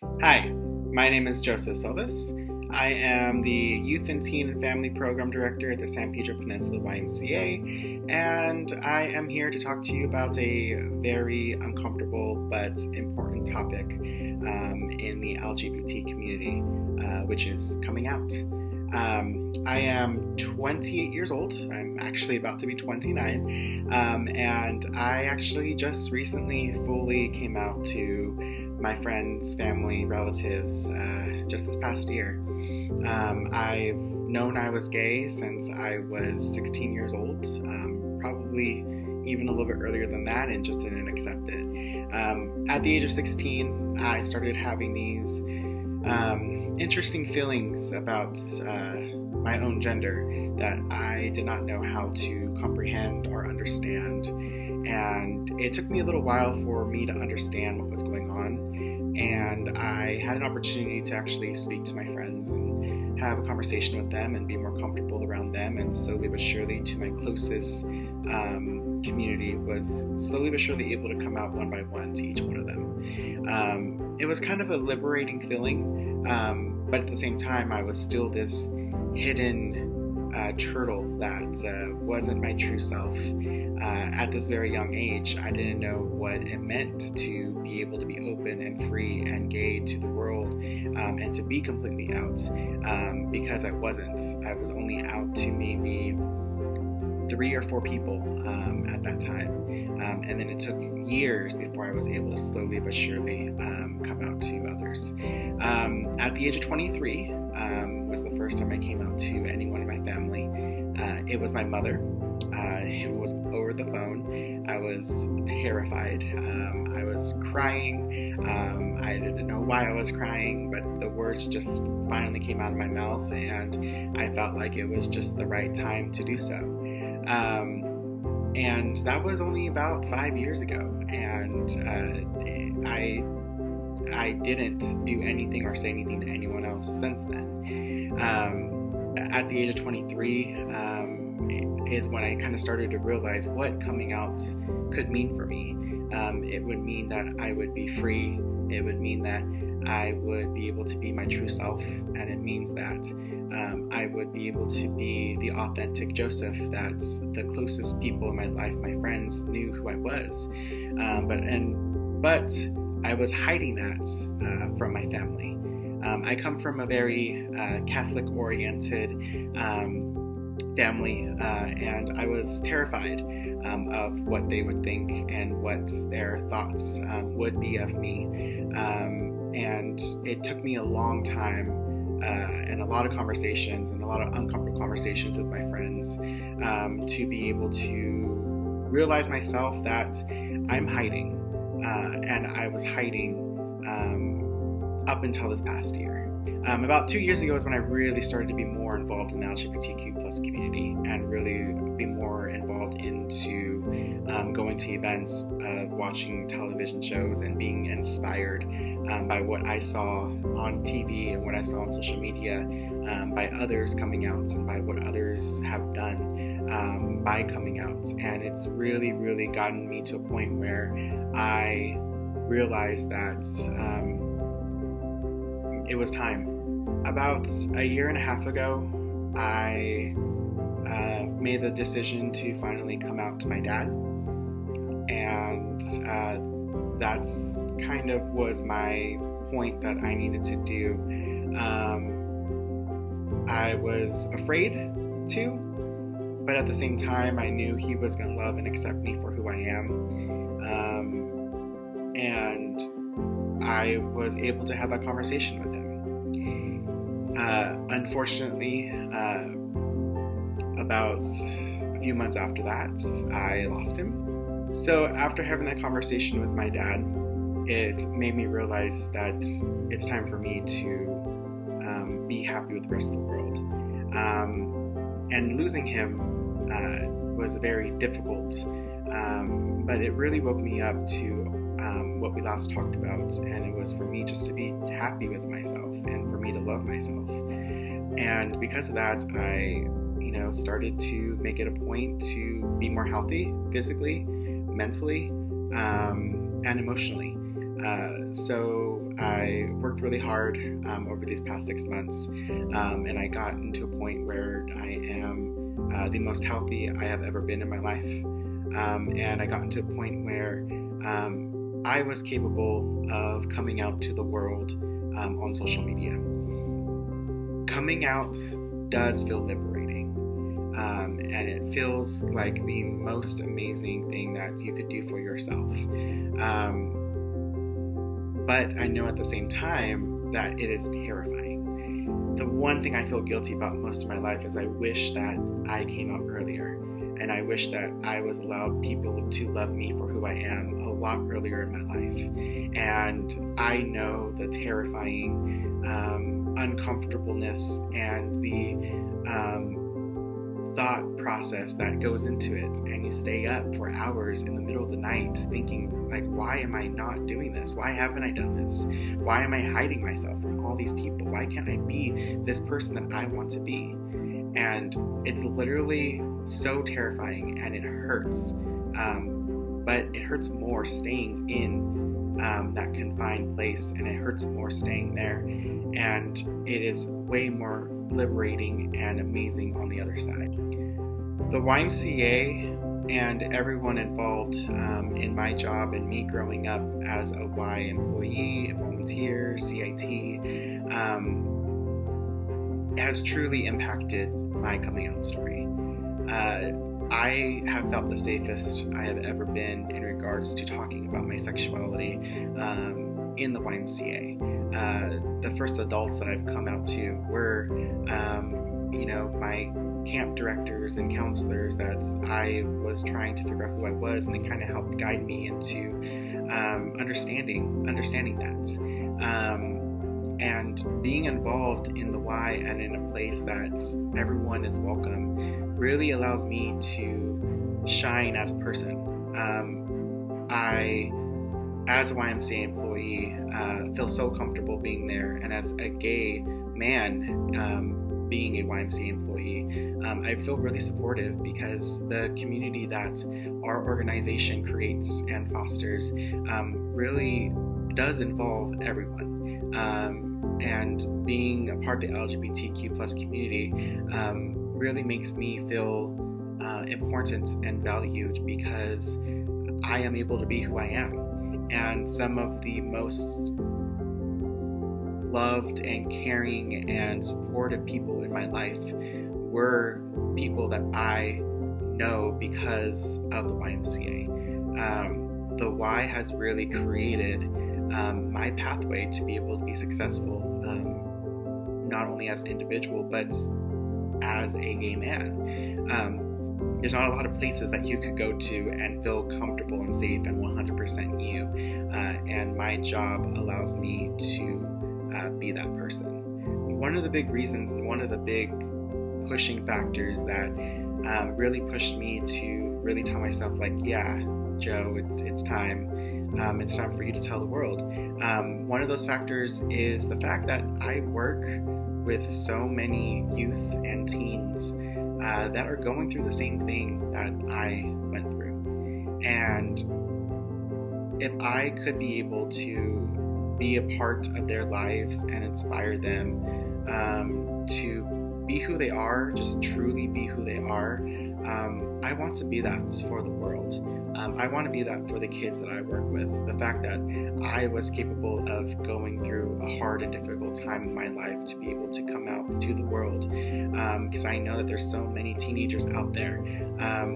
Hi, my name is Joesph. I am the Youth and Teen and Family Program Director at the San Pedro Peninsula YMCA, and I am here to talk to you about a very uncomfortable but important topic in the LGBT community, which is coming out. I am 28 years old. I'm actually about to be 29, and I actually just recently fully came out to my friends, family, relatives just this past year. I've known I was gay since I was 16 years old, probably even a little bit earlier than that, and just didn't accept it. At the age of 16, I started having these interesting feelings about my own gender that I did not know how to comprehend or understand. And it took me a little while for me to understand what was going on. And I had an opportunity to actually speak to my friends and have a conversation with them and be more comfortable around them. And slowly but surely, to my closest community, was slowly but surely able to come out one by one to each one of them. It was kind of a liberating feeling, but at the same time, I was still this hidden turtle that wasn't my true self. At this very young age, I didn't know what it meant to be able to be open and free and gay to the world, and to be completely out, because I wasn't. I was only out to maybe 3 or 4 people at that time, and then it took years before I was able to slowly but surely come out to others. At the age of 23 was the first time I came out to anyone in my family. It was my mother. It was over the phone. I was terrified. I was crying. I didn't know why I was crying, but the words just finally came out of my mouth, and I felt like it was just the right time to do so. And that was only about 5 years ago, and I didn't do anything or say anything to anyone else since then. At the age of 23 is when I kind of started to realize what coming out could mean for me. It would mean that I would be free. It would mean that I would be able to be my true self, and it means that I would be able to be the authentic Joesph that the closest people in my life, my friends, knew who I was. But I was hiding that from my family. I come from a very Catholic-oriented family, and I was terrified of what they would think and what their thoughts would be of me. And it took me a long time and a lot of conversations and a lot of uncomfortable conversations with my friends to be able to realize myself that I'm hiding, and I was hiding up until this past year. About 2 years ago is when I really started to be more involved in the LGBTQ plus community and really be more involved into going to events, watching television shows, and being inspired by what I saw on TV and what I saw on social media, by others coming out and by what others have done by coming out. And it's really, really gotten me to a point where I realized that it was time. About a year and a half ago, I made the decision to finally come out to my dad, and that's kind of was my point that I needed to do. I was afraid to, but at the same time, I knew he was going to love and accept me for who I am, and I was able to have that conversation with him. Unfortunately, about a few months after that, I lost him. So after having that conversation with my dad, it made me realize that it's time for me to be happy with the rest of the world. And losing him was very difficult, but it really woke me up to what we last talked about, and it was for me just to be happy with myself and for me to love myself. And because of that, I started to make it a point to be more healthy physically, mentally, and emotionally. So I worked really hard over these past 6 months, and I got into a point where I am the most healthy I have ever been in my life. And I got into a point where I was capable of coming out to the world on social media. Coming out does feel liberating, and it feels like the most amazing thing that you could do for yourself. But I know at the same time that it is terrifying. The one thing I feel guilty about most of my life is I wish that I came out earlier, and I wish that I was allowed people to love me for who I am a lot earlier in my life. And I know the terrifying uncomfortableness and the thought process that goes into it, and you stay up for hours in the middle of the night thinking, like, why am I not doing this? Why haven't I done this? Why am I hiding myself from all these people? Why can't I be this person that I want to be? And it's literally so terrifying, and it hurts, but it hurts more staying in that confined place, and it hurts more staying there, and it is way more liberating and amazing on the other side. The YMCA and everyone involved in my job and me growing up as a Y employee, volunteer, CIT, has truly impacted my coming out story. I have felt the safest I have ever been in regards to talking about my sexuality in the YMCA. The first adults that I've come out to were, my camp directors and counselors that I was trying to figure out who I was, and they kind of helped guide me into understanding that. And being involved in the Y and in a place that everyone is welcome really allows me to shine as a person. I, as a YMCA employee, feel so comfortable being there, and as a gay man being a YMCA employee, I feel really supportive because the community that our organization creates and fosters really does involve everyone. And being a part of the LGBTQ plus community really makes me feel important and valued because I am able to be who I am. And some of the most loved and caring and supportive people in my life were people that I know because of the YMCA. The Y has really created my pathway to be able to be successful, not only as an individual, but as a gay man. There's not a lot of places that you could go to and feel comfortable and safe and 100% you, and my job allows me to be that person. One of the big reasons and one of the big pushing factors that really pushed me to really tell myself, like, yeah, Joe, it's time. It's time for you to tell the world. One of those factors is the fact that I work with so many youth and teens that are going through the same thing that I went through. And if I could be able to be a part of their lives and inspire them to be who they are, just truly be who they are, I want to be that for the world. I want to be that for the kids that I work with. The fact that I was capable of going through a hard and difficult time in my life to be able to come out to the world, because I know that there's so many teenagers out there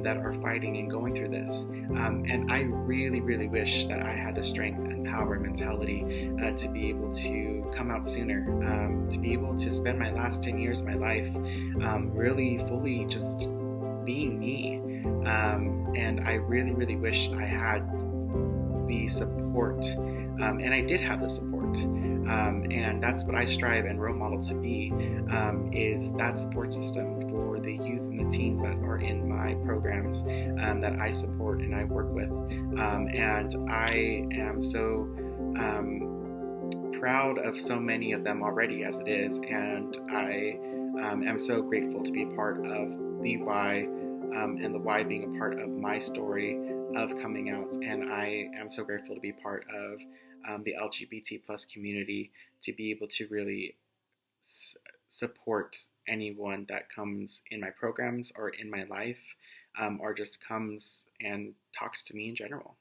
that are fighting and going through this. And I really, really wish that I had the strength and power and mentality to be able to come out sooner, to be able to spend my last 10 years of my life really fully just being me. And I really, really wish I had the support, and I did have the support, and that's what I strive and role model to be, is that support system for the youth and the teens that are in my programs that I support and I work with, and I am so proud of so many of them already as it is, and I am so grateful to be a part of the Y, and the Y being a part of my story of coming out, and I am so grateful to be part of the LGBT plus community to be able to really support anyone that comes in my programs or in my life, or just comes and talks to me in general.